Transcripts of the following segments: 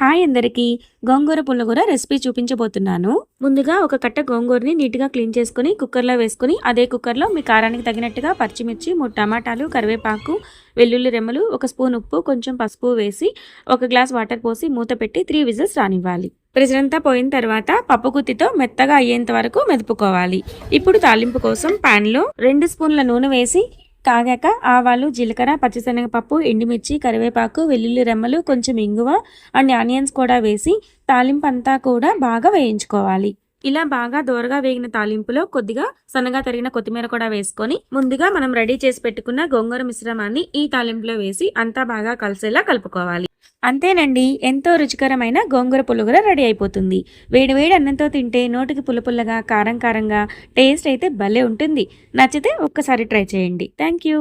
Hi అందరికీ. గోంగూర పుల్లగూర recipe చూపించబోతున్నాను. ముందుగా ఒక కట్ట గోంగూరని నీట్‌గా క్లీన్ చేసుకొని కుక్కర్‌లో వేసుకొని, అదే కుక్కర్‌లో మీ కారానికి తగినట్టుగా పచ్చిమిర్చి, 3 టమాటాలు, కరివేపాకు, వెల్లుల్లి రెమ్మలు, ఒక స్పూన్ ఉప్పు, కొంచెం పసుపు వేసి, ఒక గ్లాస్ వాటర్ పోసి మూత పెట్టి 3 విజిల్స్ రానివ్వాలి. ప్రెషరంతా పోయిన తర్వాత పప్పు గుత్తితో మెత్తగా అయ్యేంత వరకు మెదుపుకోవాలి. ఇప్పుడు తాలింపు కోసం ప్యాన్‌లో 2 స్పూన్ల నూనె వేసి కాగాక ఆవాలు, జీలకర్ర, పచ్చిశనగపప్పు, ఎండుమిర్చి, కరివేపాకు, వెల్లుల్లి రెమ్మలు, కొంచెం ఇంగువ అండ్ ఆనియన్స్ కూడా వేసి తాలింపు అంతా కూడా బాగా వేయించుకోవాలి. ఇలా బాగా దోరగా వేగిన తాలింపులో కొద్దిగా సన్నగా తరిగిన కొత్తిమీర కూడా వేసుకొని ముందుగా మనం రెడీ చేసి పెట్టుకున్న గోంగూర మిశ్రమాన్ని ఈ తాలింపులో వేసి అంతా బాగా కలిసేలా కలుపుకోవాలి. అంతేనండి, ఎంతో రుచికరమైన గోంగూర పులుగుర రెడీ అయిపోతుంది. వేడివేడి అన్నంతో తింటే నోటికి పుల్లపుల్లగా, కారం కారంగా టేస్ట్ అయితే భలే ఉంటుంది. నచ్చితే ఒక్కసారి ట్రై చేయండి. Thank you.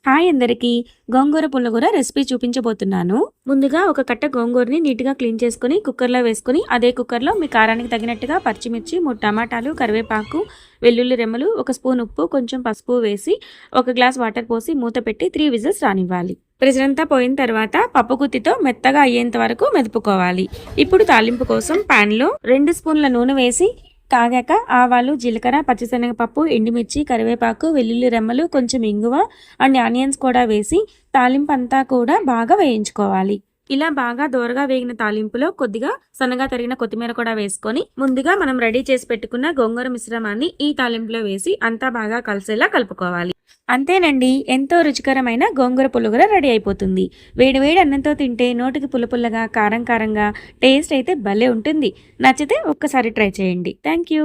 హాయ్ అందరికీ. గోంగూర పుల్లగూర రెసిపీ చూపించబోతున్నాను. ముందుగా ఒక కట్ట గోంగూరని నీట్‌గా క్లీన్ చేసుకొని కుక్కర్‌లో వేసుకొని, అదే కుక్కర్‌లో మీ కారానికి తగినట్టుగా పచ్చిమిర్చి, 3 టమాటాలు, కరివేపాకు, వెల్లుల్లి రెమ్మలు, ఒక స్పూన్ ఉప్పు, కొంచెం పసుపు వేసి, ఒక గ్లాస్ వాటర్ పోసి మూత పెట్టి 3 విజిల్స్ రానివ్వాలి. ప్రెషరంతా పోయిన తర్వాత పప్పు గుత్తితో మెత్తగా అయ్యేంత వరకు మెదుపుకోవాలి. ఇప్పుడు తాలింపు కోసం ప్యాన్‌లో 2 స్పూన్ల నూనె వేసి కాగాక ఆవాలు, జీలకర్ర, పచ్చిశనగపప్పు, ఎండుమిర్చి, కరివేపాకు, వెల్లుల్లి రెమ్మలు, కొంచెం ఇంగువ అండ్ ఆనియన్స్ కూడా వేసి తాలింపు అంతా కూడా బాగా వేయించుకోవాలి. ఇలా బాగా దోరగా వేగిన తాలింపులో కొద్దిగా సన్నగా తరిగిన కొత్తిమీర కూడా వేసుకొని ముందుగా మనం రెడీ చేసి పెట్టుకున్న గోంగూర మిశ్రమాన్ని ఈ తాలింపులో వేసి అంతా బాగా కలిసేలా కలుపుకోవాలి. అంతేనండి, ఎంతో రుచికరమైన గోంగూర పులుగుర రెడీ అయిపోతుంది. వేడివేడి అన్నంతో తింటే నోటికి పుల్లపుల్లగా, కారం కారంగా టేస్ట్ అయితే భలే ఉంటుంది. నచ్చితే ఒక్కసారి ట్రై చేయండి. Thank you.